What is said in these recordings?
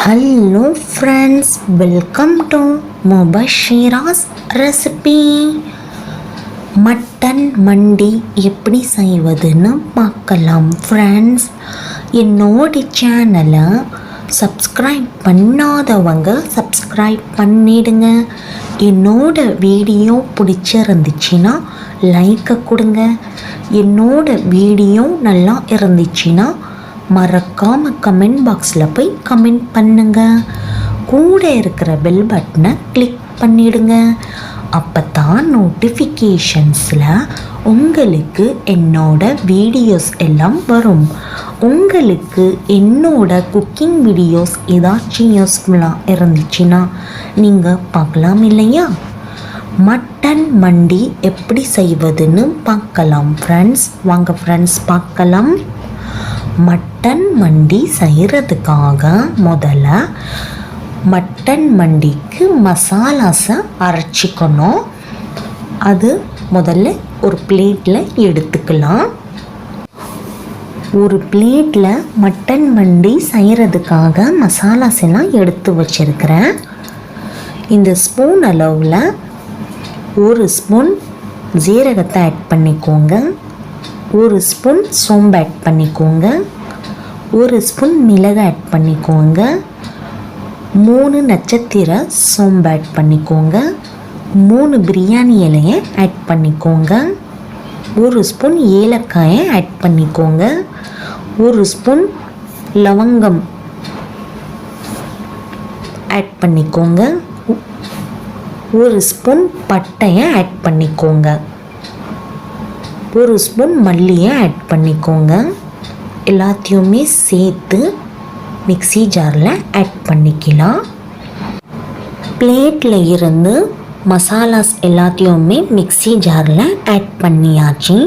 Hello friends, welcome to Mubashira's recipe. Mutton mandi எப்படி செய்வதுன்னு பார்க்கலாம் ஃப்ரெண்ட்ஸ். என்னோட சேனலை சப்ஸ்கிரைப் பண்ணாதவங்க சப்ஸ்கிரைப் பண்ணிடுங்க. என்னோட வீடியோ பிடிச்சிருந்துச்சுன்னா லைக்கை கொடுங்க. என்னோட வீடியோ நல்லா இருந்துச்சுன்னா மறக்காமல் கமெண்ட் பாக்ஸில் போய் கமெண்ட் பண்ணுங்க. கூட இருக்கிற பெல் பட்டனை கிளிக் பண்ணிடுங்க. அப்போ தான் நோட்டிஃபிகேஷன்ஸில் உங்களுக்கு என்னோட வீடியோஸ் எல்லாம் வரும். உங்களுக்கு என்னோட குக்கிங் வீடியோஸ் ஏதாச்சும் யூஸ்ஃபுல்லாக இருந்துச்சுன்னா நீங்கள் பார்க்கலாம் இல்லையா? மட்டன் மண்டி எப்படி செய்வதுன்னு பார்க்கலாம் ஃப்ரெண்ட்ஸ். வாங்க ஃப்ரெண்ட்ஸ் பார்க்கலாம். மட்டன் மண்டி செய்கிறதுக்காக முதல்ல மட்டன் மண்டிக்கு மசாலாஸை அரைச்சிக்கணும். அது முதல்ல ஒரு பிளேட்டில் எடுத்துக்கலாம். ஒரு பிளேட்டில் மட்டன் மண்டி செய்கிறதுக்காக மசாலாஸ் எல்லாம் எடுத்து வச்சுருக்கிறேன். இந்த ஸ்பூன் அளவில் ஒரு ஸ்பூன் ஜீரகத்தை ஆட் பண்ணிக்கோங்க. ஒரு ஸ்பூன் சோம்பு ஆட் பண்ணிக்கோங்க. ஒரு ஸ்பூன் மிளகு ஆட் பண்ணிக்கோங்க. 3 நட்சத்திர சோம்பு ஆட் பண்ணிக்கோங்க. 3 பிரியாணி இலையை ஆட் பண்ணிக்கோங்க. ஒரு ஸ்பூன் ஏலக்காயை ஆட் பண்ணிக்கோங்க. ஒரு ஸ்பூன் லவங்கம் ஆட் பண்ணிக்கோங்க. ஒரு ஸ்பூன் பட்டையை ஆட் பண்ணிக்கோங்க. ஒரு ஸ்பூன் மல்லியை ஆட் பண்ணிக்கோங்க. எல்லாத்தையுமே சேர்த்து மிக்ஸி ஜாரில் ஆட் பண்ணிக்கலாம். பிளேட்டில் இருந்து மசாலாஸ் எல்லாத்தையுமே மிக்ஸி ஜாரில் ஆட் பண்ணியாச்சு.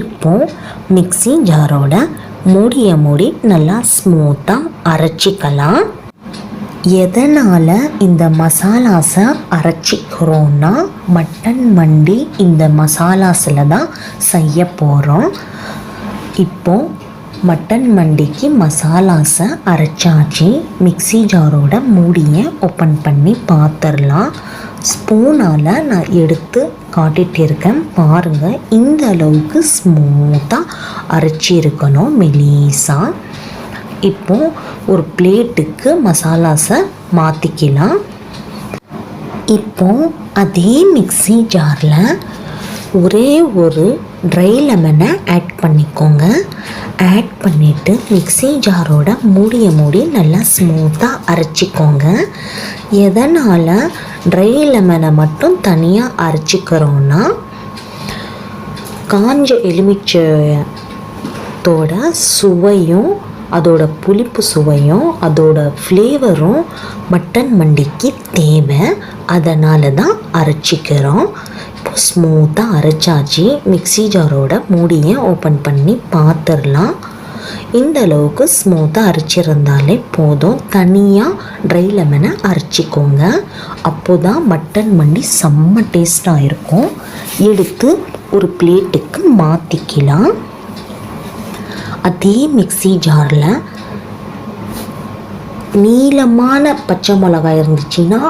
இப்போது மிக்ஸி ஜாரோட மூடி நல்லா ஸ்மூத்தாக அரைச்சிக்கலாம். எதனால் இந்த மசாலாஸை அரைச்சிக்கிறோன்னா, மட்டன் மண்டி இந்த மசாலாஸில் தான் செய்ய போகிறோம். இப்போது மட்டன் மண்டிக்கு மசாலாஸை அரைச்சாச்சு. மிக்ஸி ஜாரோட மூடியை ஓப்பன் பண்ணி பார்த்துடலாம். ஸ்பூனால் நான் எடுத்து காட்டிகிட்டு இருக்கேன் பாருங்கள். இந்த அளவுக்கு ஸ்மூத்தாக அரைச்சிருக்கணும் மெலிசாக. இப்போது ஒரு பிளேட்டுக்கு மசாலாஸை மாற்றிக்கலாம். இப்போது அதே மிக்ஸி ஜாரில் ஒரே ஒரு ட்ரை லெமனை ஆட் பண்ணிக்கோங்க. ஆட் பண்ணிவிட்டு மிக்ஸி ஜாரோட மூடி நல்லா ஸ்மூத்தாக அரைச்சிக்கோங்க. எதனால் ட்ரை லெமனை மட்டும் தனியாக அரைச்சிக்கிறோன்னா, காஞ்ச எலுமிச்சத்தோட சுவையும் அதோட புளிப்பு சுவையும் அதோட ஃப்ளேவரும் மட்டன் மண்டிக்கு தேவை. அதனால தான் அரைச்சிக்கிறோம். இப்போ ஸ்மூத்தாக அரைச்சாச்சு. மிக்ஸி ஜாரோட மூடியை ஓப்பன் பண்ணி பார்த்துடலாம். இந்த அளவுக்கு ஸ்மூத்தாக அரைச்சிருந்தாலே போதும். தனியாக ட்ரை லெமனை அரைச்சிக்கோங்க. அப்போ தான் மட்டன் மண்டி செம்ம டேஸ்ட்டாக இருக்கும். எடுத்து ஒரு பிளேட்டுக்கு மாற்றிக்கலாம். அதே மிக்ஸி ஜாரில் நீளமான பச்சை மிளகாய் இருந்துச்சுன்னா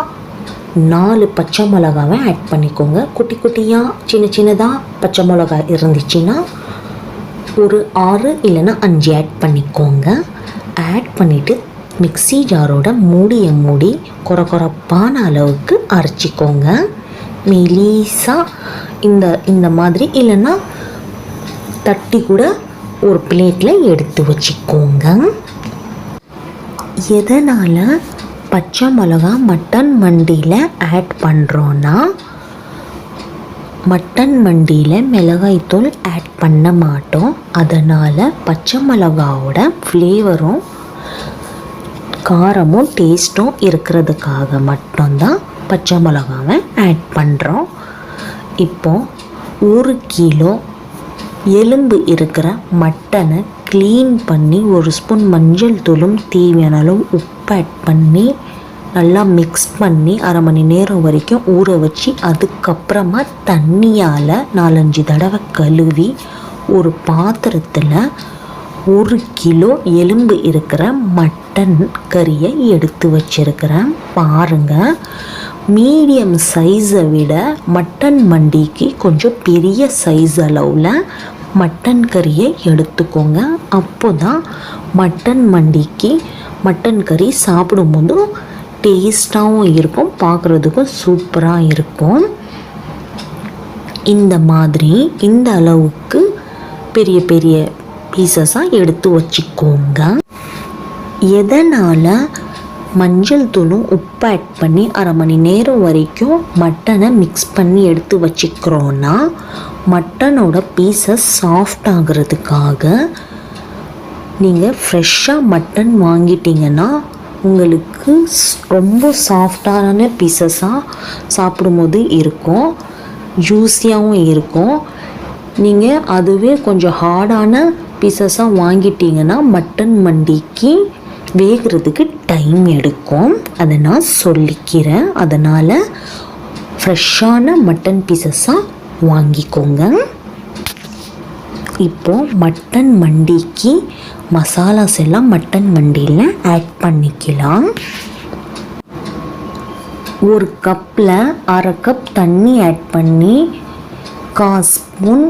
4 பச்சை மிளகாவை ஆட் பண்ணிக்கோங்க. குட்டி குட்டியாக சின்னதாக பச்சை மிளகாய் இருந்துச்சுன்னா ஒரு 6 இல்லைன்னா 5 ஆட் பண்ணிக்கோங்க. ஆட் பண்ணிவிட்டு மிக்ஸி ஜாரோட மூடி கொரப்பான அளவுக்கு அரைச்சிக்கோங்க. மெலிசாக இந்த மாதிரி இல்லைன்னா தட்டி கூட ஒரு பிளேட்டில் எடுத்து வச்சுக்கோங்க. எதனால் பச்சை மிளகா மட்டன் மண்டியில் ஆட் பண்ணுறோன்னா, மட்டன் மண்டியில் மிளகாய்த்தூள் ஆட் பண்ண மாட்டோம். அதனால் பச்சை மிளகாவோட ஃப்ளேவரும் காரமும் டேஸ்ட்டும் இருக்கிறதுக்காக மட்டும்தான் பச்சை மிளகாவை ஆட் பண்ணுறோம். இப்போது 1 கிலோ எலும்பு இருக்கிற மட்டனை க்ளீன் பண்ணி 1 ஸ்பூன் மஞ்சள் தூளும் தேவையான அளவு உப்பு ஆட் பண்ணி நல்லா மிக்ஸ் பண்ணி 1/2 மணி நேரம் வரைக்கும் ஊற வச்சு, அதுக்கப்புறமா தண்ணியால் 4-5 தடவை கழுவி ஒரு பாத்திரத்தில் 1 கிலோ எலும்பு இருக்கிற மட்டன் கறியை எடுத்து வச்சிருக்கிறேன். பாருங்கள், மீடியம் சைஸை விட மட்டன் மண்டிக்கு கொஞ்சம் பெரிய சைஸ் அளவில் மட்டன் கறியை எடுத்துக்கோங்க. அப்போ தான் மட்டன் மண்டிக்கு மட்டன் கறி சாப்பிடும்போது டேஸ்ட்டாகவும் இருக்கும், பார்க்குறதுக்கும் சூப்பராக இருக்கும். இந்த மாதிரி இந்த அளவுக்கு பெரிய பெரிய பீசஸாக எடுத்து வச்சுக்கோங்க. எதனால் மஞ்சள் தூளும் உப்பு ஆட் பண்ணி 1/2 மணி நேரம் வரைக்கும் மட்டனை மிக்ஸ் பண்ணி எடுத்து வச்சுக்கிறோன்னா, மட்டனோட பீசஸ் சாஃப்ட் ஆகிறதுக்காக. நீங்கள் ஃப்ரெஷ்ஷாக மட்டன் வாங்கிட்டீங்கன்னா உங்களுக்கு ரொம்ப சாஃப்டான பீசஸாக சாப்பிடும்போது இருக்கும், ஜூஸியாகவும் இருக்கும். நீங்கள் அதுவே கொஞ்சம் ஹார்டான பீசஸாக வாங்கிட்டீங்கன்னா மட்டன் மண்டிக்கு வேகிறதுக்கு டைம் எடுக்கும். அதை நான் சொல்லிக்கிறேன். அதனால் ஃப்ரெஷ்ஷான மட்டன் பீசஸாக வாங்கிக்கோங்க. இப்போது மட்டன் மண்டிக்கு மசாலாஸ் எல்லாம் மட்டன் மண்டியில் ஆட் பண்ணிக்கலாம். 1 கப்பில் 1/2 கப் தண்ணி ஆட் பண்ணி 1/4 ஸ்பூன்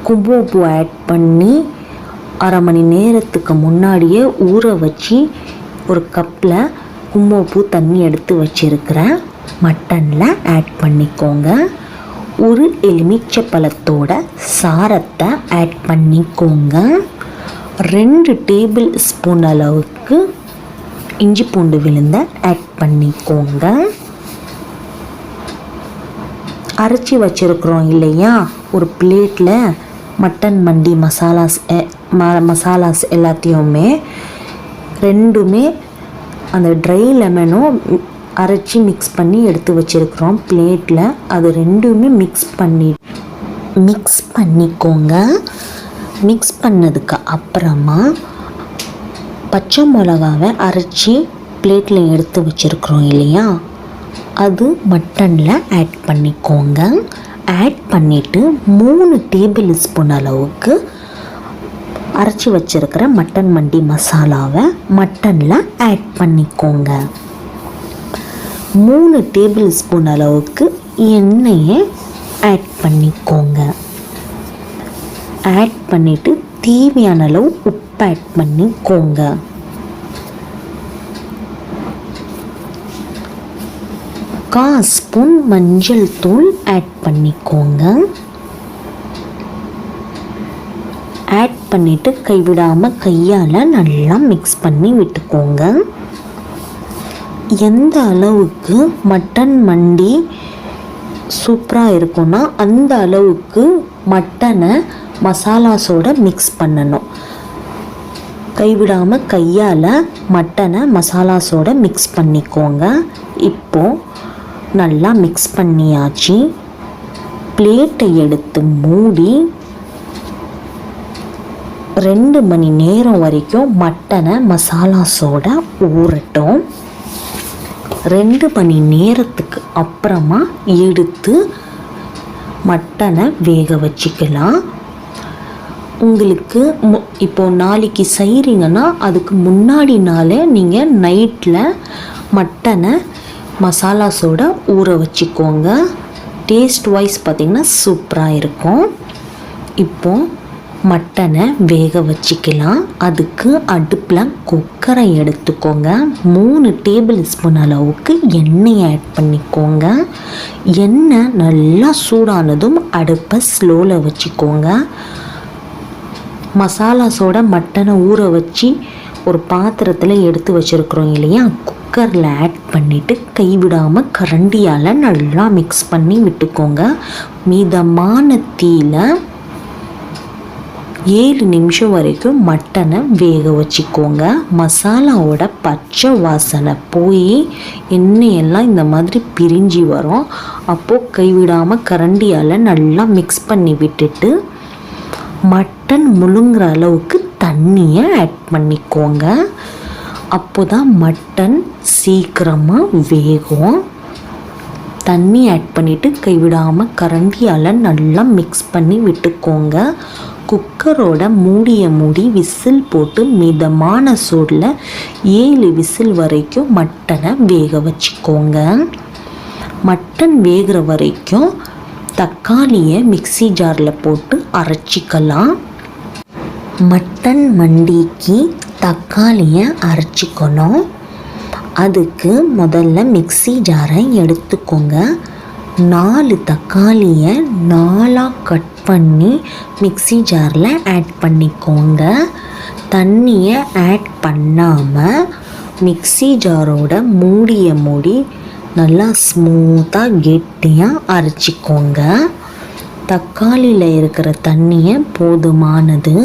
குங்குமப்பூ ஆட் பண்ணி 1/2 மணி நேரத்துக்கு முன்னாடியே ஊற வச்சு 1 கப்பில் குங்குமப்பூ தண்ணி எடுத்து வச்சுருக்கிறேன். மட்டனில் ஆட் பண்ணிக்கோங்க. 1 எலுமிச்சை பழத்தோட சாரத்தை ஆட் பண்ணிக்கோங்க. 2 டேபிள் ஸ்பூன் அளவுக்கு இஞ்சி பூண்டு விழுந்த ஆட் பண்ணிக்கோங்க. அரைச்சி வச்சுருக்குறோம் இல்லையா, ஒரு பிளேட்டில் மட்டன் மண்டி மசாலாஸ் எல்லாத்தையுமே 2மே அந்த ட்ரை லெமனும் அரைச்சி மிக்ஸ் பண்ணி எடுத்து வச்சுருக்குறோம் பிளேட்டில். அது 2மே மிக்ஸ் பண்ணிக்கோங்க. மிக்ஸ் பண்ணதுக்கு அப்புறமா பச்சை மிளகாவை அரைச்சி பிளேட்டில் எடுத்து வச்சுருக்குறோம் இல்லையா, அது மட்டனில் ஆட் பண்ணிக்கோங்க. ஆட் பண்ணிவிட்டு 3 டேபிள் ஸ்பூன் அளவுக்கு அரைச்சி வச்சுருக்கிற மட்டன் மண்டி மசாலாவை மட்டனில் ஆட் பண்ணிக்கோங்க. 3 டேபிள் ஸ்பூன் அளவுக்கு எண்ணெயை ஆட் பண்ணிக்கோங்க. ஆட் பண்ணிவிட்டு தேவையான அளவு உப்பு ஆட் பண்ணிக்கோங்க. கால் ஸ்பூன் மஞ்சள் தூள் ஆட் பண்ணிக்கோங்க. ஆட் பண்ணிவிட்டு கைவிடாமல் கையால் நல்லா மிக்ஸ் பண்ணி விட்டுக்கோங்க. எந்த அளவுக்கு மட்டன் மண்டி சூப்பராக இருக்குன்னா அந்த அளவுக்கு மட்டனை மசாலாஸோடு மிக்ஸ் பண்ணணும். கைவிடாமல் கையால் மட்டனை மசாலாஸோடு மிக்ஸ் பண்ணிக்கோங்க. இப்போது நல்லா மிக்ஸ் பண்ணியாச்சு. பிளேட்டை எடுத்து மூடி 2 மணி நேரம் வரைக்கும் மட்டனை மசாலாஸோட ஊறட்டும். 2 மணி நேரத்துக்கு அப்புறமா எடுத்து மட்டனை வேக வச்சுக்கலாம். உங்களுக்கு இப்போது நாளைக்கு செய்கிறீங்கன்னா அதுக்கு முன்னாடி நாளே நீங்கள் நைட்டில் மட்டனை மசாலாஸோட ஊற வச்சுக்கோங்க. டேஸ்ட் வைஸ் பார்த்திங்கன்னா சூப்பராக இருக்கும். இப்போது மட்டனை வேக வச்சுக்கலாம். அதுக்கு அடுப்பில் குக்கரை எடுத்துக்கோங்க. 3 டேபிள் ஸ்பூன் அளவுக்கு எண்ணெய் ஆட் பண்ணிக்கோங்க. எண்ணெய் நல்லா சூடானதும் அடுப்பை ஸ்லோவில் வச்சுக்கோங்க. மசாலாஸோட மட்டனை ஊற வச்சு ஒரு பாத்திரத்தில் எடுத்து வச்சுருக்குறோம் இல்லையா, குக்கரில் ஆட் பண்ணிவிட்டு கைவிடாமல் கரண்டியால் நல்லா மிக்ஸ் பண்ணி விட்டுக்கோங்க. மிதமான தீயில 7 நிமிஷம் வரைக்கும் மட்டனை வேக வச்சுக்கோங்க. மசாலாவோட பச்சை வாசனை போய் எண்ணெயெல்லாம் இந்த மாதிரி பிரிஞ்சு வரும். அப்போது கைவிடாமல் கரண்டியால் நல்லா மிக்ஸ் பண்ணி விட்டுட்டு மட்டன் முழுங்குற அளவுக்கு தண்ணியை ஆட் பண்ணிக்கோங்க. அப்போ தான் மட்டன் சீக்கிரமாக வேகும். தண்ணி ஆட் பண்ணிவிட்டு கைவிடாமல் கரண்டியால் நல்லா மிக்ஸ் பண்ணி விட்டுக்கோங்க. குக்கரோட மூடியை மூடி விசில் போட்டு மிதமான சூடில் 7 விசில் வரைக்கும் மட்டனை வேக வச்சுக்கோங்க. மட்டன் வேகிற வரைக்கும் தக்காளியை மிக்ஸி ஜாரில் போட்டு அரைச்சிக்கலாம். மட்டன் மண்டிக்கு தக்காளியை அரைச்சிக்கணும். அதுக்கு முதல்ல மிக்ஸி ஜாரை எடுத்துக்கோங்க. 4 தக்காளியை 4ஆக கட் பண்ணி மிக்ஸி ஜாரில் ஆட் பண்ணிக்கோங்க. தண்ணியை ஆட் பண்ணாமல் மிக்ஸி ஜாரோட மூடியை மூடி நல்லா ஸ்மூத்தாக கெட்டியாக அரைச்சிக்கோங்க. தக்காளியில் இருக்கிற தண்ணியை போதுமானது.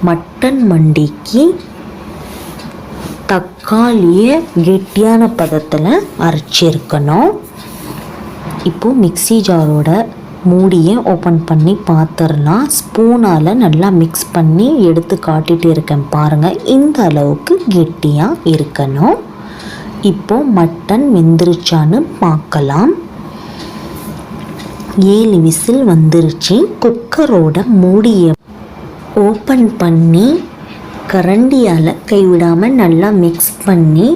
மட்டன் மண்டிக்கு தக்காளியை கெட்டியான பதத்தில் அரைச்சிருக்கணும். இப்போது மிக்ஸி ஜாரோட மூடியை ஓப்பன் பண்ணி பார்த்துடலாம். ஸ்பூனால் நல்லா மிக்ஸ் பண்ணி எடுத்து காட்டிகிட்டு இருக்கேன் பாருங்கள். இந்த அளவுக்கு கெட்டியாக இருக்கணும். இப்போது மட்டன் வெந்துருச்சான்னு பார்க்கலாம். 7 விசில் வந்துருச்சு. குக்கரோட மூடியை ஓப்பன் பண்ணி கரண்டியால் கைவிடாமல் நல்லா மிக்ஸ் பண்ணி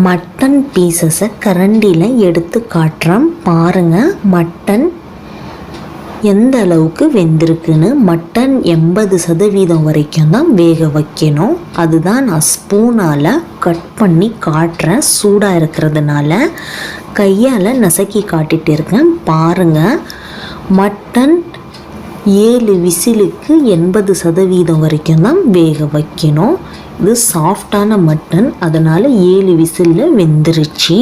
மட்டன் பீசஸை கரண்டியில் எடுத்து காட்டுறேன் பாருங்கள். மட்டன் எந்த அளவுக்கு வெந்திருக்குன்னு. மட்டன் 80% வரைக்கும் தான் வேக வைக்கணும். அதுதான் நான் ஸ்பூனால் கட் பண்ணி காட்டுறேன். சூடாக இருக்கிறதுனால கையால் நசுக்கி காட்டிகிட்டு இருக்கேன் பாருங்கள். மட்டன் 7 விசிலுக்கு 80% வரைக்கும் தான் வேக வைக்கணும். இது சாஃப்டான மட்டன், அதனால் 7 விசிலில் வெந்துருச்சு.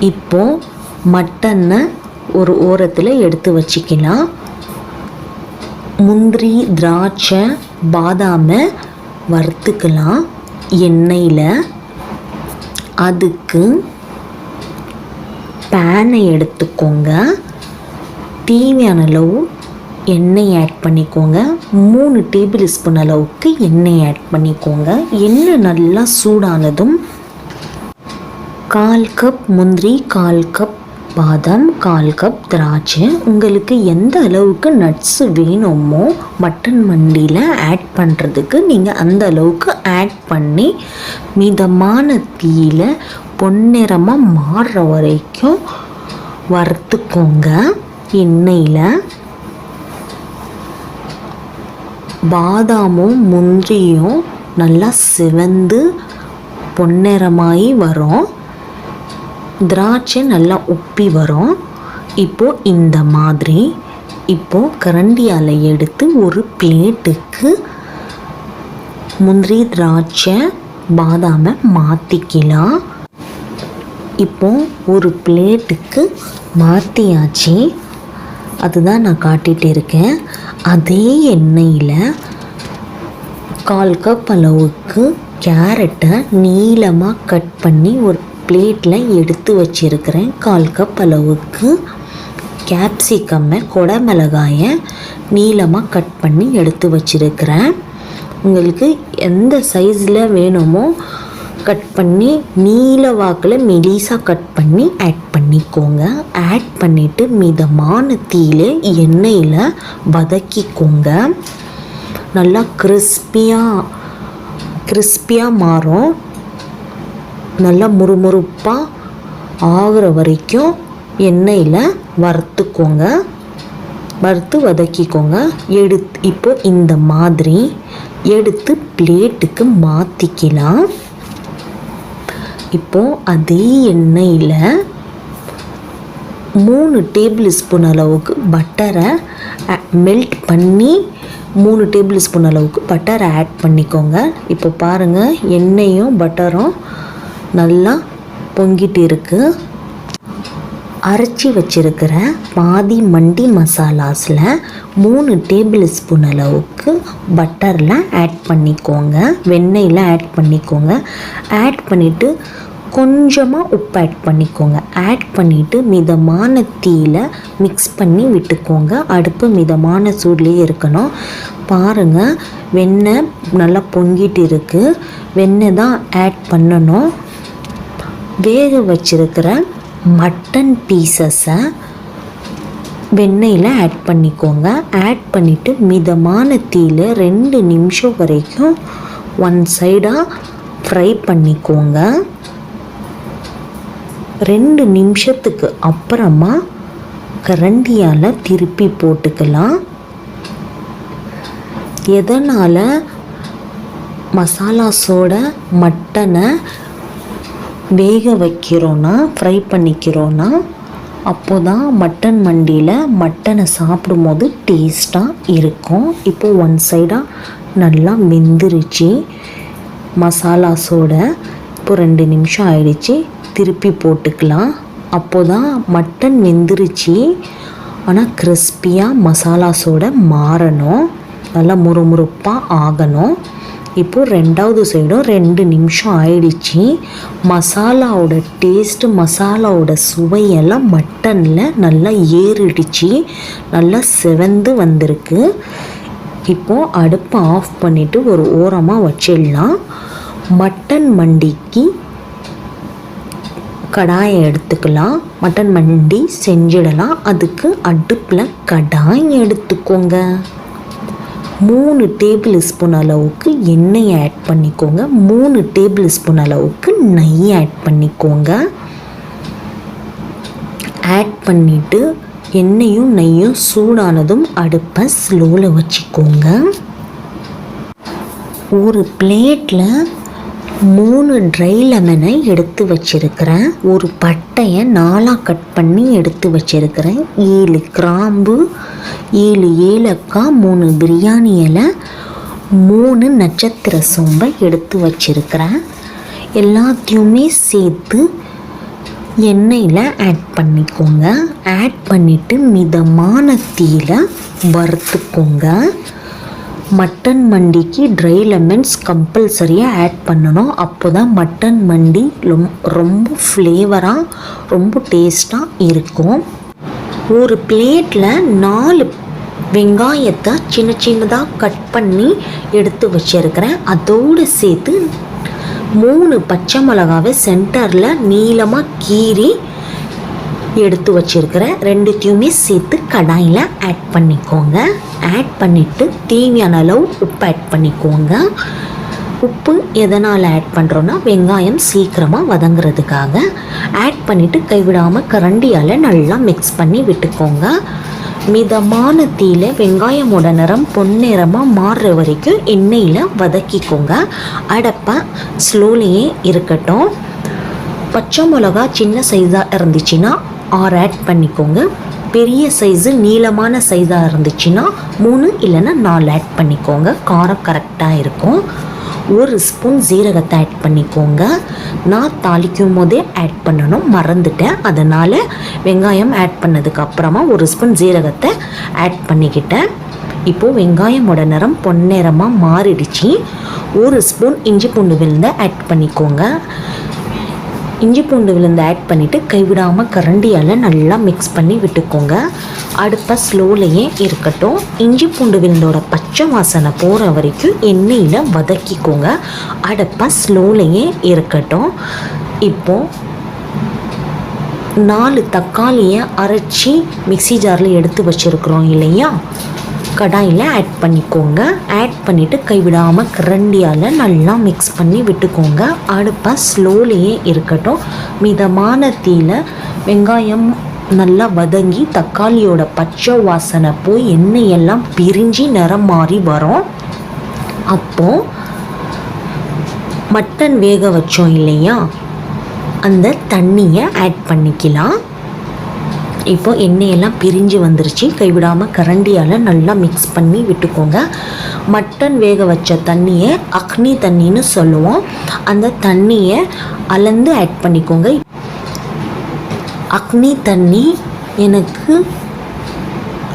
இப்போது மட்டனை ஒரு ஓரத்தில் எடுத்து வச்சுக்கலாம். முந்திரி, திராட்சை, பாதாமை வறுத்துக்கலாம் எண்ணெயில். அதுக்கு பேனை எடுத்துக்கோங்க. தேவையான அளவு எண்ணெய் ஆட் பண்ணிக்கோங்க. 3 டேபிள் ஸ்பூன் அளவுக்கு எண்ணெய் ஆட் பண்ணிக்கோங்க. எண்ணெய் நல்லா சூடானதும் 1/4 கப் முந்திரி, 1/4 கப் பாதாம், 1/4 கப் திராட்சை, உங்களுக்கு எந்த அளவுக்கு நட்ஸு வேணுமோ மட்டன் மண்டியில் ஆட் பண்ணுறதுக்கு நீங்கள் அந்த அளவுக்கு ஆட் பண்ணி மிதமான தீயில பொன்னிறமாக மாறுற வரைக்கும் வறுத்துக்கோங்க. எண்ணெயில் பாதாமும் முந்திரியும் நல்லா சிவந்து பொன்னிறமாகி வரும். திராட்சை நல்லா உப்பி வரும். இப்போது இந்த மாதிரி இப்போது கரண்டியால் எடுத்து ஒரு பிளேட்டுக்கு முந்திரி, திராட்சை, பாதாமை மாற்றிக்கலாம். இப்போது ஒரு பிளேட்டுக்கு மாற்றியாச்சு. அதுதான் நான் காட்டிகிட்டு இருக்கேன். அதே எண்ணெயில் 1/4 கப் அளவுக்கு கேரட்டை நீளமாக கட் பண்ணி ஒரு பிளேட்டில் எடுத்து வச்சுருக்கிறேன். 1/4 கப் அளவுக்கு கேப்சிகம்மை, கொடமிளகாயை நீளமாக கட் பண்ணி எடுத்து வச்சுருக்கிறேன். உங்களுக்கு எந்த சைஸில் வேணுமோ கட் பண்ணி நீல வாக்கில் மெலிசாக கட் பண்ணி ஆட் பண்ணிக்கோங்க. ஆட் பண்ணிவிட்டு மிதமான தீயில எண்ணெயில் வதக்கிக்கோங்க. நல்லா கிறிஸ்பியாக மாறும். நல்லா முறுமுறுப்பாக ஆகிற வரைக்கும் எண்ணெயில் வறுத்துக்கோங்க. வறுத்து வதக்கிக்கோங்க. இப்போ இந்த மாதிரி எடுத்து பிளேட்டுக்கு மாற்றிக்கலாம். இப்போது அதே எண்ணெயில் 3 டேபிள் ஸ்பூன் அளவுக்கு பட்டரை மெல்ட் பண்ணி 3 டேபிள் ஸ்பூன் அளவுக்கு பட்டரை ஆட் பண்ணிக்கோங்க. இப்போ பாருங்கள், எண்ணெயும் பட்டரும் நல்லா பொங்கிட்டு இருக்குது. அரைச்சி வச்சிருக்கிற பாதி மண்டி மசாலாஸில் 3 டேபிள் ஸ்பூன் அளவுக்கு பட்டரில் ஆட் பண்ணிக்கோங்க. வெண்ணெயில் ஆட் பண்ணிக்கோங்க. ஆட் பண்ணிவிட்டு கொஞ்சமாக உப்பு ஆட் பண்ணிக்கோங்க. ஆட் பண்ணிவிட்டு மிதமான தீயில மிக்ஸ் பண்ணி விட்டுக்கோங்க. அடுப்பு மிதமான சூட்லேயே இருக்கணும். பாருங்கள், வெண்ணெய் நல்லா பொங்கிட்டு இருக்குது. வெண்ணெய் தான் ஆட் பண்ணணும். வேக வச்சிருக்கிற மட்டன் பீசஸை வெண்ணெயில் ஆட் பண்ணிக்கோங்க. ஆட் பண்ணிவிட்டு மிதமான தீயில் 2 நிமிஷம் வரைக்கும் ஒன் சைடாக ஃப்ரை பண்ணிக்கோங்க. 2 நிமிஷத்துக்கு அப்புறமா கரண்டியால் திருப்பி போட்டுக்கலாம். எதனால் மசாலாஸோட மட்டனை வேக வைக்கிறோன்னா, ஃப்ரை பண்ணிக்கிறோன்னா, அப்போ தான் மட்டன் மண்டியில் மட்டனை சாப்பிடும்போது டேஸ்ட்டாக இருக்கும். இப்போது ஒன் சைடாக நல்லா வெந்துருச்சு மசாலாஸோட. இப்போ 2 நிமிஷம் ஆயிடுச்சு, திருப்பி போட்டுக்கலாம். அப்போ தான் மட்டன் வெந்துருச்சு, ஆனால் கிறிஸ்பியாக மசாலாஸோட மாறணும், நல்லா முறுமுறுப்பாக ஆகணும். இப்போது 2வது சைடும் 2 நிமிஷம் ஆயிடுச்சு. மசாலாவோட டேஸ்ட்டு, மசாலாவோட சுவையெல்லாம் மட்டனில் நல்லா ஏறிடுச்சு, நல்லா செவந்து வந்திருக்கு. இப்போது அடுப்பை ஆஃப் பண்ணிவிட்டு ஒரு ஓரமாக வச்சிடலாம். மட்டன் மண்டிக்கு கடாயை எடுத்துக்கலாம். மட்டன் மண்டி செஞ்சிடலாம். அதுக்கு அடுப்பில் கடாய் எடுத்துக்கோங்க. 3 டேபிள் ஸ்பூன் அளவுக்கு எண்ணெய் ஆட் பண்ணிக்கோங்க. 3 டேபிள் ஸ்பூன் அளவுக்கு நெய் ஆட் பண்ணிக்கோங்க. ஆட் பண்ணிவிட்டு எண்ணெயும் நெய்யும் சூடானதும் அடுப்பை ஸ்லோவில் வச்சுக்கோங்க. ஒரு பிளேட்டில் 3 ட்ரை லெமனை எடுத்து வச்சுருக்கிறேன். ஒரு பட்டையை 4ஆக கட் பண்ணி எடுத்து வச்சுருக்கிறேன். 7 கிராம்பு, 7 ஏலக்காய், 3 பிரியாணி இலை, 3 நட்சத்திர சோம்பை எடுத்து வச்சுருக்கிறேன். எல்லாத்தையுமே சேர்த்து எண்ணெயில் ஆட் பண்ணிக்கோங்க. ஆட் பண்ணிவிட்டு மிதமான தீயில் வறுத்துக்கோங்க. மட்டன் மண்டிக்கு ட்ரை லெமன்ஸ் கம்பல்சரியாக ஆட் பண்ணணும். அப்போ தான் மட்டன் மண்டி ரொம்ப ஃப்ளேவராக, ரொம்ப டேஸ்ட்டாக இருக்கும். ஒரு பிளேட்டில் 4 வெங்காயத்தை சின்ன சின்னதாக கட் பண்ணி எடுத்து வச்சுருக்கிறேன். அதோடு சேர்த்து 3 பச்சை மிளகாவை சென்டரில் நீளமாக கீறி எடுத்து வச்சுருக்கிறேன். 2த்தையுமே சேர்த்து கடாயில் ஆட் பண்ணிக்கோங்க. ஆட் பண்ணிவிட்டு தேவையான அளவு உப்பு ஆட் பண்ணிக்கோங்க. உப்பு எதனால் ஆட் பண்ணுறோன்னா, வெங்காயம் சீக்கிரமாக வதங்கிறதுக்காக. ஆட் பண்ணிவிட்டு கைவிடாமல் கரண்டியால் நல்லா மிக்ஸ் பண்ணி விட்டுக்கோங்க. மிதமான தீயில் வெங்காயமோட நிறம் பொன்னிறமாக மாறுற வரைக்கும் எண்ணெயில் வதக்கிக்கோங்க. அடப்பை ஸ்லோலியே இருக்கட்டும். பச்சை மிளகா சின்ன சைஸாக இருந்துச்சுன்னா 6 ஆட் பண்ணிக்கோங்க. பெரிய சைஸு நீளமான சைஸாக இருந்துச்சுன்னா 3 இல்லைன்னா 4 ஆட் பண்ணிக்கோங்க. காரம் கரெக்டாக இருக்கும். 1 ஸ்பூன் ஜீரகத்தை ஆட் பண்ணிக்கோங்க. நான் தாளிக்கும் போதே ஆட் பண்ணணும், மறந்துட்டேன். அதனால் வெங்காயம் ஆட் பண்ணதுக்கு அப்புறமா 1 ஸ்பூன் ஜீரகத்தை ஆட் பண்ணிக்கிட்டேன். இப்போது வெங்காயமோட நிறம் பொன்னிறமாக மாறிடுச்சு. 1 ஸ்பூன் இஞ்சி பூண்டு விழுந்த ஆட் பண்ணிக்கோங்க. இஞ்சி பூண்டு விழுந்து ஆட் பண்ணிவிட்டு கைவிடாமல் கரண்டியால் நல்லா மிக்ஸ் பண்ணி விட்டுக்கோங்க. அடுப்பை ஸ்லோலையே இருக்கட்டும். இஞ்சி பூண்டு விழுந்தோட பச்சை வாசனை போகிற வரைக்கும் எண்ணெயில் வதக்கிக்கோங்க. அடுப்பை ஸ்லோலையே இருக்கட்டும். இப்போது 4 தக்காளியை அரைச்சி மிக்ஸி ஜாரில் எடுத்து வச்சுருக்குறோம் இல்லையா, கடாயில் ஆட் பண்ணிக்கோங்க. ஆட் பண்ணிவிட்டு கைவிடாமல் கரண்டியால் நல்லா மிக்ஸ் பண்ணி விட்டுக்கோங்க. அடுப்பை ஸ்லோலையே இருக்கட்டும். மிதமான தீயில் வெங்காயம் நல்லா வதங்கி தக்காளியோட பச்சை வாசனை போய் எண்ணெயெல்லாம் பிரிஞ்சு நிறம் மாறி வரும். அப்போது மட்டன் வேக வச்சோம் இல்லையா, அந்த தண்ணியை ஆட் பண்ணிக்கலாம். இப்போ எண்ணெயெல்லாம் பிரிஞ்சு வந்துருச்சு. கைவிடாமல் கரண்டியால் நல்லா மிக்ஸ் பண்ணி விட்டுக்கோங்க. மட்டன் வேக வச்ச தண்ணியை அக்னி தண்ணின்னு சொல்லுவோம். அந்த தண்ணியை அளந்து ஆட் பண்ணிக்கோங்க. அக்னி தண்ணி எனக்கு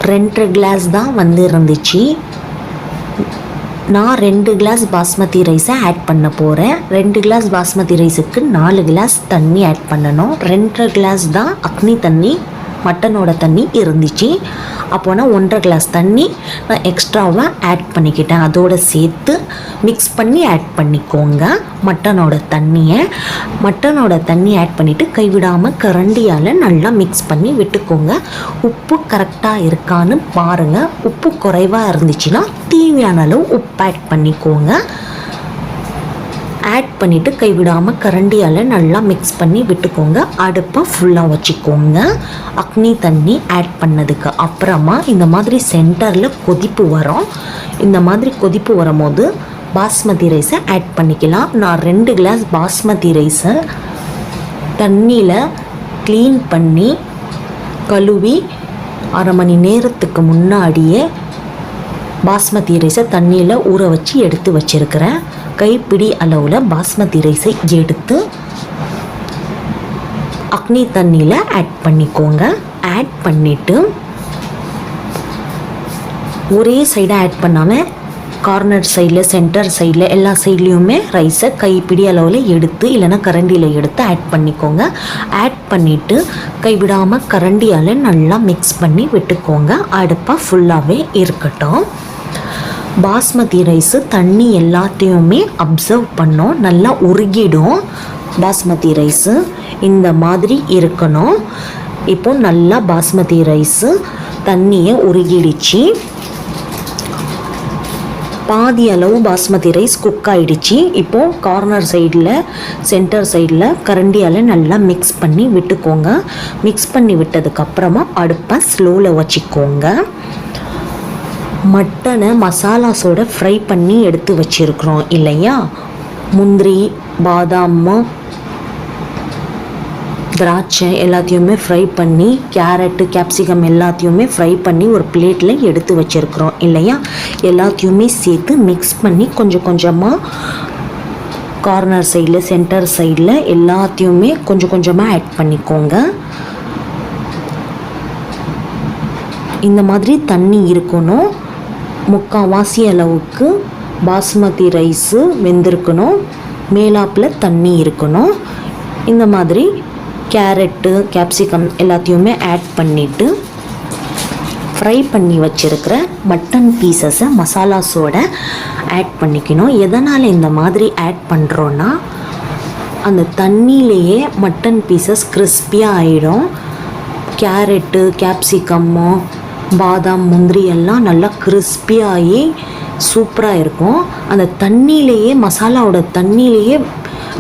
2.5 கிளாஸ் தான் வந்து இருந்துச்சு. நான் 2 கிளாஸ் பாஸ்மதி ரைஸை ஆட் பண்ண போகிறேன். 2 கிளாஸ் பாஸ்மதி ரைஸுக்கு 4 கிளாஸ் தண்ணி ஆட் பண்ணணும். 2.5 கிளாஸ் தான் அக்னி தண்ணி மட்டனோட தண்ணி இருந்துச்சு. அப்போனா 1.5 கிளாஸ் தண்ணி நான் எக்ஸ்ட்ராவாக ஆட் பண்ணிக்கிட்டேன். அதோடு சேர்த்து மிக்ஸ் பண்ணி ஆட் பண்ணிக்கோங்க மட்டனோட தண்ணியை. மட்டனோட தண்ணி ஆட் பண்ணிவிட்டு கைவிடாமல் கரண்டியால் நல்லா மிக்ஸ் பண்ணி விட்டுக்கோங்க. உப்பு கரெக்டாக இருக்கான்னு பாருங்கள். உப்பு குறைவாக இருந்துச்சுன்னா தேவையான அளவு உப்பு ஆட் பண்ணிக்கோங்க. ஆட் பண்ணிவிட்டு கைவிடாமல் கரண்டியால் நல்லா மிக்ஸ் பண்ணி விட்டுக்கோங்க. அடுப்பை ஃபுல்லாக வச்சுக்கோங்க. அக்னி தண்ணி ஆட் பண்ணதுக்கு அப்புறமா இந்த மாதிரி சென்டரில் கொதிப்பு வரும். இந்த மாதிரி கொதிப்பு வரும்போது பாஸ்மதி ரைஸை ஆட் பண்ணிக்கலாம். நான் 2 கிளாஸ் பாஸ்மதி ரைஸை தண்ணியில் க்ளீன் பண்ணி கழுவி 1/2 மணி நேரத்துக்கு முன்னாடியே பாஸ்மதி ரைஸை தண்ணியில் ஊற வச்சு எடுத்து வச்சுருக்கிறேன். கைப்பிடி அளவில் பாஸ்மதி ரைஸை எடுத்து அக்னி தண்ணியில் ஆட் பண்ணிக்கோங்க. ஆட் பண்ணிவிட்டு ஒரே சைடாக ஆட் பண்ணாமல் கார்னர் சைடில், சென்டர் சைடில் எல்லா சைட்லேயுமே ரைஸை கைப்பிடி அளவில் எடுத்து இல்லைன்னா கரண்டியில் எடுத்து ஆட் பண்ணிக்கோங்க. ஆட் பண்ணிவிட்டு கைவிடாமல் கரண்டியால் நல்லா மிக்ஸ் பண்ணி விட்டுக்கோங்க. அடுப்பை ஃபுல்லாகவே இருக்கட்டும். பாஸ்மதி ரைஸு தண்ணி எல்லாத்தையுமே அப்சர்வ் பண்ணோம், நல்லா உருகிடும். பாஸ்மதி ரைஸு இந்த மாதிரி இருக்கணும். இப்போ நல்லா பாஸ்மதி ரைஸு தண்ணியை உருகிடுச்சு. பாதி அளவு பாஸ்மதி ரைஸ் குக் ஆகிடுச்சு. இப்போது கார்னர் சைடில், சென்டர் சைடில் கரண்டியால் நல்லா மிக்ஸ் பண்ணி விட்டுக்கோங்க. மிக்ஸ் பண்ணி விட்டதுக்கப்புறமா அடுப்பை ஸ்லோவில் வச்சுக்கோங்க. மட்டனை மசாலாஸோட ஃப்ரை பண்ணி எடுத்து வச்சுருக்குறோம் இல்லையா. முந்திரி, பாதாம், திராட்சை எல்லாத்தையுமே ஃப்ரை பண்ணி, கேரட்டு, கேப்சிகம் எல்லாத்தையுமே ஃப்ரை பண்ணி ஒரு பிளேட்டில் எடுத்து வச்சுருக்குறோம் இல்லையா. எல்லாத்தையுமே சேர்த்து மிக்ஸ் பண்ணி கொஞ்சம் கொஞ்சமாக கார்னர் சைடில், சென்டர் சைடில் எல்லாத்தையுமே கொஞ்சம் கொஞ்சமாக ஆட் பண்ணிக்கோங்க. இந்த மாதிரி தண்ணி இருக்கணும். முக்கால்வாசி அளவுக்கு பாஸ்மதி ரைஸு வெந்திருக்கணும். மேலாப்பில் தண்ணி இருக்கணும். இந்த மாதிரி கேரட்டு, கேப்சிகம் எல்லாத்தையுமே ஆட் பண்ணிவிட்டு ஃப்ரை பண்ணி வச்சுருக்கிற மட்டன் பீசஸை மசாலாஸோட ஆட் பண்ணிக்கணும். எதனால் இந்த மாதிரி ஆட் பண்ணுறோன்னா அந்த தண்ணியிலேயே மட்டன் பீசஸ் கிறிஸ்பியாக ஆகிடும். கேரட்டு, கேப்சிகம்மு, பாதாம், முந்திரி எல்லாம் நல்லா கிறிஸ்பியாகி சூப்பராக இருக்கும். அந்த தண்ணியிலேயே, மசாலாவோட தண்ணியிலேயே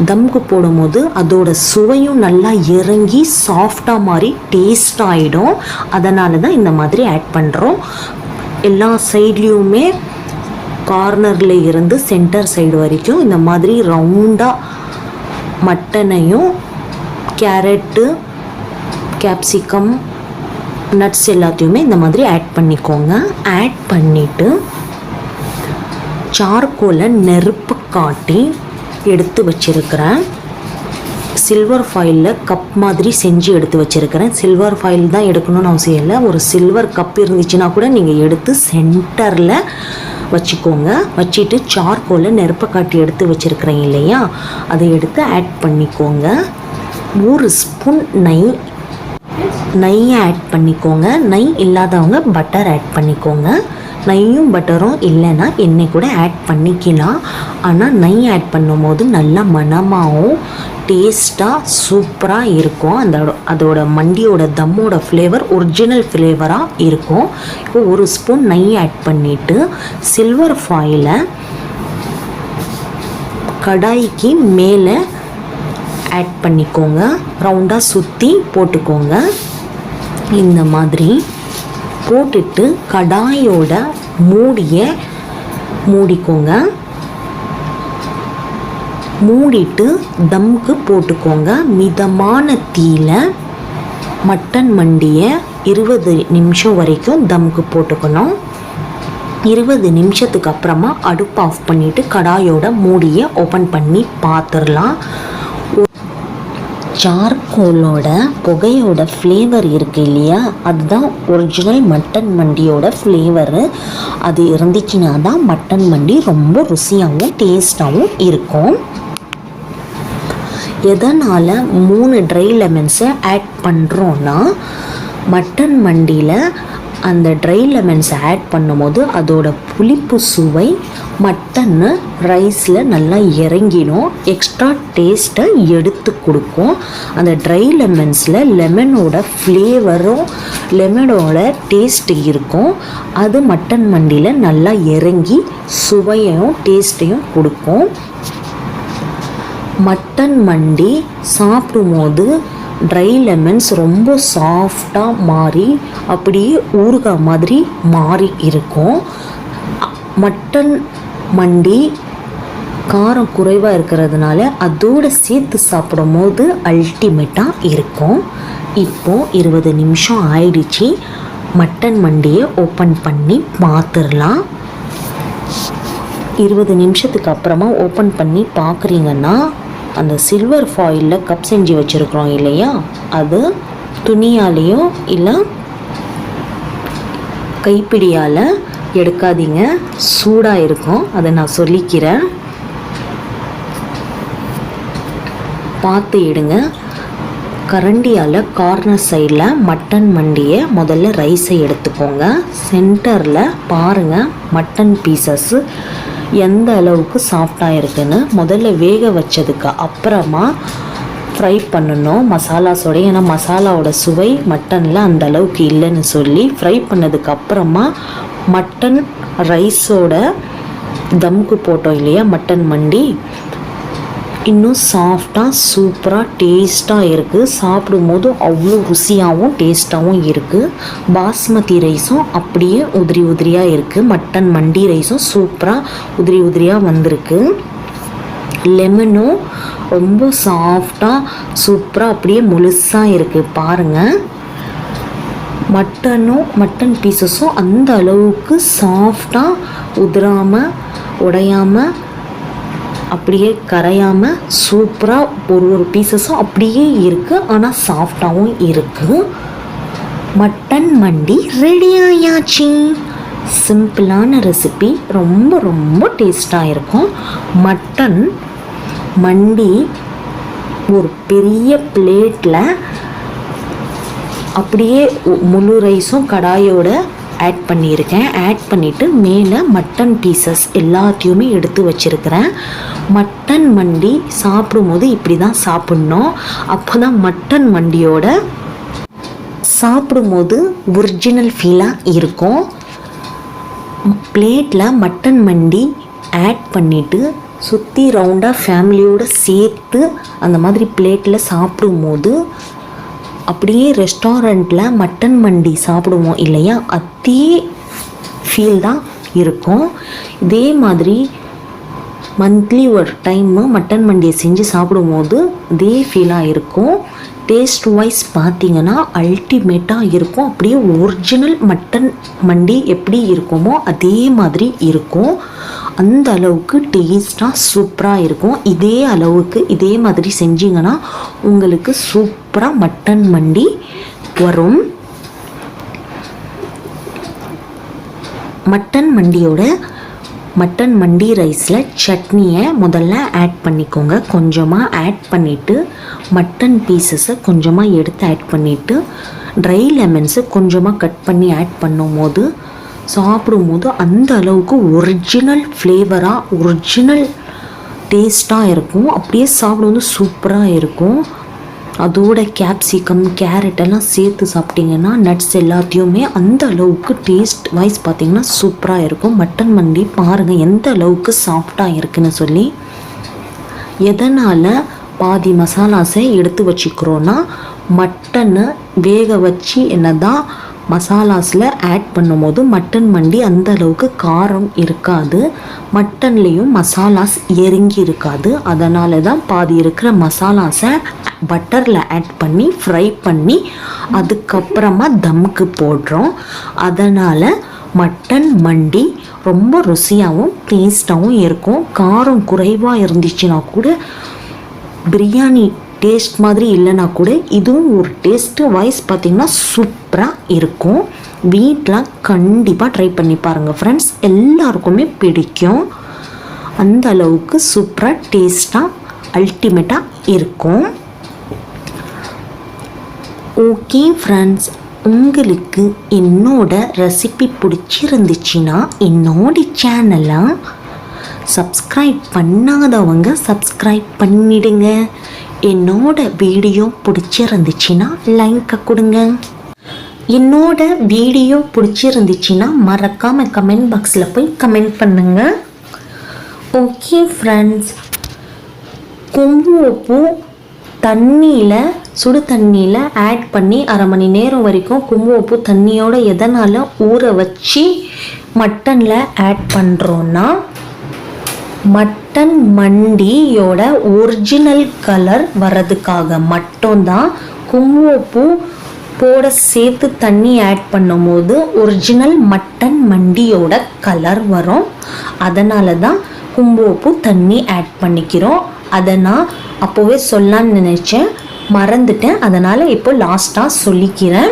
தம்க்கு போடும்போது அதோட சுவையும் நல்லா இறங்கி சாஃப்டாக மாதிரி டேஸ்ட் ஆகிடும். அதனால தான் இந்த மாதிரி ஆட் பண்ணுறோம். எல்லா சைட்லேயுமே கார்னரில் இருந்து சென்டர் சைடு வரைக்கும் இந்த மாதிரி ரவுண்டாக மட்டனையும் கேரட்டு, கேப்சிகம், நட்ஸ் எல்லாத்தையுமே இந்த மாதிரி ஆட் பண்ணிக்கோங்க. ஆட் பண்ணிவிட்டு சார்கோலை நெருப்பு காட்டி எடுத்து வச்சுருக்கிறேன். சில்வர் ஃபாயிலில் கப் மாதிரி செஞ்சு எடுத்து வச்சுருக்கிறேன். சில்வர் ஃபாயில் தான் எடுக்கணும்னு அவசியம் இல்லை. ஒரு சில்வர் கப் இருந்துச்சுன்னா கூட நீங்கள் எடுத்து சென்டரில் வச்சுக்கோங்க. வச்சுட்டு சார்கோலை நெருப்பை காட்டி எடுத்து வச்சுருக்கிறேன் இல்லையா, அதை எடுத்து ஆட் பண்ணிக்கோங்க. 1 ஸ்பூன் நெய்யை ஆட் பண்ணிக்கோங்க. நெய் இல்லாதவங்க பட்டர் ஆட் பண்ணிக்கோங்க. நெய்யும் பட்டரும் இல்லைன்னா எண்ணெய் கூட ஆட் பண்ணிக்கலாம். ஆனால் நெய் ஆட் பண்ணும்போது நல்லா மணமாகவும் டேஸ்ட்டாக சூப்பராக இருக்கும். அதோட மண்டியோட தம்மோட ஃப்ளேவர் ஒரிஜினல் ஃப்ளேவராக இருக்கும். இப்போ 1 ஸ்பூன் நெய் ஆட் பண்ணிவிட்டு சில்வர் ஃபாயிலை கடாய்க்கு மேலே ஆட் பண்ணிக்கோங்க. ரவுண்டாக சுற்றி போட்டுக்கோங்க. இந்த மாதிரி போட்டுட்டு கடாயோட மூடியை மூடிக்கோங்க. மூடிட்டு தம்க்கு போட்டுக்கோங்க. மிதமான தீயில மட்டன் மண்டியை 20 நிமிஷம் வரைக்கும் தம்க்கு போட்டுக்கணும். 20 நிமிஷத்துக்கு அப்புறமா அடுப்பு ஆஃப் பண்ணிவிட்டு கடாயோட மூடியை ஓப்பன் பண்ணி பார்த்துடலாம். சார்கோலோட புகையோட ஃப்ளேவர் இருக்குது இல்லையா, அதுதான் ஒரிஜினல் மட்டன் மண்டியோட ஃப்ளேவரு. அது இருந்துச்சுன்னா தான் மட்டன் மண்டி ரொம்ப ருசியாகவும் டேஸ்ட்டாகவும் இருக்கும். எதனால் 3 ட்ரை லெமன்ஸை ஆட் பண்ணுறோன்னா, மட்டன் மண்டியில் அந்த ட்ரை லெமன்ஸ் ஆட் பண்ணும்போது அதோட புளிப்பு சுவை மட்டன்னு ரைஸில் நல்லா இறங்கிடும், எக்ஸ்ட்ரா டேஸ்ட்டை எடுத்து கொடுக்கும். அந்த ட்ரை லெமன்ஸில் லெமனோட ஃப்ளேவரும் லெமனோட டேஸ்ட்டு இருக்கும். அது மட்டன் மண்டியில் நல்லா இறங்கி சுவையையும் டேஸ்ட்டையும் கொடுக்கும். மட்டன் மண்டி சாப்பிடும்போது ட்ரை லெமன்ஸ் ரொம்ப சாஃப்டாக மாறி அப்படியே ஊறுகாய் மாதிரி மாறி இருக்கும். மட்டன் மண்டி காரம் குறைவாக இருக்கிறதுனால அதோடு சேர்த்து சாப்பிடும் போது அல்டிமேட்டாக இருக்கும். இப்போது 20 நிமிஷம் ஆயிடுச்சு. மட்டன் மண்டியை ஓப்பன் பண்ணி பார்த்துடலாம். 20 நிமிஷத்துக்கு அப்புறமா ஓப்பன் பண்ணி பார்க்குறீங்கன்னா அந்த சில்வர் ஃபாயிலில் கப் செஞ்சு வச்சுருக்குறோம் இல்லையா, அது துணியாலேயோ இல்லை கைப்பிடியால் எடுக்காதீங்க, சூடாக இருக்கும். அதை நான் சொல்லிக்கிறேன், பார்த்து எடுங்க. கரண்டியால் கார்னர் சைடில் மட்டன் மண்டியை முதல்ல ரைஸை எடுத்துக்கோங்க. சென்டரில் பாருங்கள் மட்டன் பீசஸ்ஸு எந்த அளவுக்கு சாஃப்டாக இருக்குன்னு. முதல்ல வேக வச்சதுக்கு அப்புறமா ஃப்ரை பண்ணணும் மசாலாஸோட. ஏன்னா மசாலாவோட சுவை மட்டனில் அந்த அளவுக்கு இல்லைன்னு சொல்லி ஃப்ரை பண்ணதுக்கு அப்புறமா மட்டன் ரைஸோட தம்க்கு போட்டோம் இல்லையா மட்டன் மண்டி, இன்னும் சாஃப்டாக சூப்பராக டேஸ்ட்டாக இருக்குது. சாப்பிடும்போது அவ்வளோ ருசியாகவும் டேஸ்ட்டாகவும் இருக்குது. பாஸ்மதி ரைஸும் அப்படியே உதிரி உதிரியாக இருக்குது. மட்டன் மண்டி ரைஸும் சூப்பராக உதிரி உதிரியாக வந்திருக்கு. லெமனும் ரொம்ப சாஃப்டாக சூப்பராக அப்படியே முழுசாக இருக்குது பாருங்கள். மட்டன் பீசஸும் அந்த அளவுக்கு சாஃப்டாக உதிராமல் உடையாமல் அப்படியே கரையாமல் சூப்பராக ஒரு பீசஸும் அப்படியே இருக்குது. ஆனால் சாஃப்டாகவும் இருக்குது. மட்டன் மண்டி ரெடி ஆயாச்சு. சிம்பிளான ரெசிபி, ரொம்ப ரொம்ப டேஸ்ட்டாக இருக்கும். மட்டன் மண்டி ஒரு பெரிய பிளேட்டில் அப்படியே முழு ரைஸும் கடாயோட ஆட் பண்ணியிருக்கேன். ஆட் பண்ணிவிட்டு மேலே மட்டன் பீசஸ் எல்லாத்தையுமே எடுத்து வச்சுருக்கிறேன். மட்டன் மண்டி சாப்பிடும்போது இப்படி தான் சாப்பிட்ணும். அப்போ தான் மட்டன் மண்டியோட சாப்பிடும்போது ஒரிஜினல் ஃபீலாக இருக்கும். பிளேட்டில் மட்டன் மண்டி ஆட் பண்ணிவிட்டு சுற்றி ரவுண்டாக ஃபேமிலியோடு சேர்த்து அந்த மாதிரி பிளேட்டில் சாப்பிடும்போது அப்படியே ரெஸ்டாரண்ட்டில் மட்டன் மண்டி சாப்பிடுவோம் இல்லையா, அதே ஃபீல் தான் இருக்கும். இதே மாதிரி மந்த்லி ஒரு டைமு மட்டன் மண்டியை செஞ்சு சாப்பிடும்போது இதே ஃபீலாக இருக்கும். டேஸ்ட் வைஸ் பார்த்திங்கன்னா அல்டிமேட்டாக இருக்கும். அப்படியே ஒரிஜினல் மட்டன் மண்டி எப்படி இருக்குமோ அதே மாதிரி இருக்கும். அந்த அளவுக்கு டேஸ்ட்டாக சூப்பராக இருக்கும். இதே அளவுக்கு இதே மாதிரி செஞ்சிங்கன்னா உங்களுக்கு சூப்பராக மட்டன் மண்டி வரும். மட்டன் மண்டியோட மட்டன் மண்டி ரைஸில் சட்னியை முதல்ல ஆட் பண்ணிக்கோங்க. கொஞ்சமாக ஆட் பண்ணிவிட்டு மட்டன் பீசஸை கொஞ்சமாக எடுத்து ஆட் பண்ணிவிட்டு ட்ரை லெமன்ஸை கொஞ்சமாக கட் பண்ணி ஆட் பண்ணும்போது சாப்பிடும்போது அந்த அளவுக்கு ஒரிஜினல் ஃப்ளேவராக ஒரிஜினல் டேஸ்ட்டாக இருக்கும். அப்படியே சாப்பிடும்போது சூப்பராக இருக்கும். அதோட கேப்சிகம் கேரட் எல்லாம் சேர்த்து சாப்பிட்டிங்கன்னா நட்ஸ் எல்லாத்தையுமே அந்த அளவுக்கு டேஸ்ட் வைஸ் பார்த்திங்கன்னா சூப்பராக இருக்கும். மட்டன் மண்டி பாருங்கள் எந்த அளவுக்கு சாஃப்டாக இருக்குன்னு சொல்லி. எதனால் பாதி மசாலாஸை எடுத்து வச்சுக்கிறோன்னா மட்டனை வேக வச்சு என்ன தான் மசாலாஸில் ஆட் பண்ணும்போது மட்டன் மண்டி அந்த அளவுக்கு காரம் இருக்காது, மட்டன்லேயும் மசாலாஸ் இறங்கி இருக்காது. அதனால தான் பாதி இருக்கிற மசாலாஸை பட்டரில் ஆட் பண்ணி ஃப்ரை பண்ணி அதுக்கப்புறமா தம்க்கு போடுறோம். அதனால் மட்டன் மண்டி ரொம்ப ருசியாகவும் டேஸ்ட்டாகவும் இருக்கும். காரம் குறைவாக இருந்துச்சுன்னா கூட பிரியாணி டேஸ்ட் மாதிரி இல்லைனா கூட இதுவும் ஒரு டேஸ்ட்டு வைஸ் பார்த்திங்கன்னா சூப்பராக இருக்கும். வீட்டில் கண்டிப்பாக ட்ரை பண்ணி பாருங்கள் ஃப்ரெண்ட்ஸ், எல்லாருக்குமே பிடிக்கும். அந்த அளவுக்கு சூப்பராக டேஸ்ட்டாக அல்டிமேட்டாக இருக்கும். ஓகே ஃப்ரெண்ட்ஸ், உங்களுக்கு என்னோட ரெசிபி பிடிச்சிருந்துச்சுன்னா என்னோட சேனலை சப்ஸ்கிரைப் பண்ணாதவங்க சப்ஸ்கிரைப் பண்ணிடுங்க. என்னோட வீடியோ பிடிச்சிருந்துச்சுன்னா லைக்கை கொடுங்க. என்னோட வீடியோ பிடிச்சிருந்துச்சுன்னா மறக்காமல் கமெண்ட் பாக்ஸில் போய் கமெண்ட் பண்ணுங்க. ஓகே ஃப்ரெண்ட்ஸ், குங்குமப்பூ சுடு தண்ணியில் ஆட் பண்ணி 1/2 மணி நேரம் வரைக்கும் குங்குமப்பூ தண்ணியோட எதனால் ஊற வச்சு மட்டனில் ஆட் பண்ணுறோன்னா, மட்டன் மண்டியோட ஒரிஜினல் கலர் வர்றதுக்காக மட்டும்தான். குங்குமப்பூ போட சேர்த்து தண்ணி ஆட் பண்ணும்போது ஒரிஜினல் மட்டன் மண்டியோட கலர் வரும். அதனால தான் குங்குமப்பூ தண்ணி ஆட் பண்ணிக்கிறோம். அதை நான் அப்போவே சொல்லலான்னு நினச்சேன், மறந்துட்டேன். அதனால் இப்போ லாஸ்ட்டாக சொல்லிக்கிறேன்.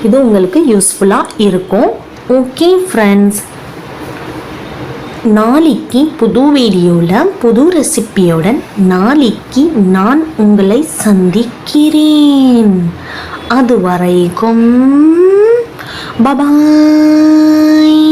இது உங்களுக்கு யூஸ்ஃபுல்லாக இருக்கும். ஓகே ஃப்ரெண்ட்ஸ், நாளைக்கு புது வீடியோவில் புது ரெசிபியுடன் நாளைக்கு நான் உங்களை சந்திக்கிறேன். அது வரைக்கும் பபாய்.